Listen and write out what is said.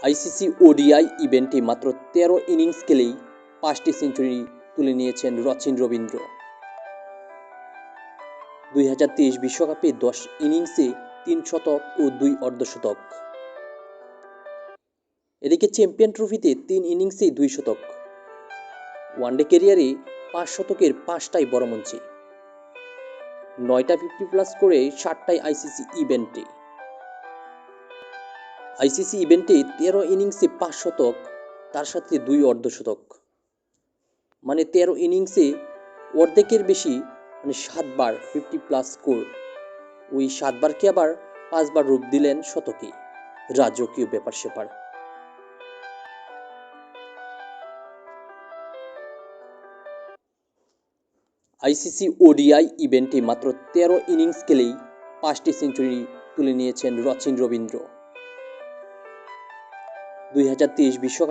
ICC ODI ইভেন্টে মাত্র ১৩ innings খেলেই ৫টি সেঞ্চুরি তুলে নিয়েছেন রচিন রবীন্দ্র। ২০২৩ বিশ্বকাপে ১০ ইনিংসে ৩ শতক ও ২ অর্ধশতক। এদিকে চ্যাম্পিয়ন ট্রফিতে ৩ ইনিংসেই ২ শতক। ওয়ানডে ক্যারিয়ারে ৫ শতকের ৫টাই বড় মঞ্চে, ৯টা 50+ করে ৭টাই আইসিসি ইভেন্টে। আইসিসি ইভেন্টে ১৩ ইনিংসে ৫ শতক, তার সাথে ২ অর্ধশতক, মানে ১৩ ইনিংসে অর্ধেকের বেশি, মানে ৭বার 50+ স্কোর। ওই ৭বারকে আবার ৫বার রূপ দিলেন শতকে। রাজকীয় ব্যাপার স্যাপার। আইসিসি ওডিআই ইভেন্টে মাত্র ১৩ ইনিংস খেলেই ৫টি সেঞ্চুরি তুলে নিয়েছেন রচিন রবীন্দ্র। ২০২৩ বিশ্বকাপ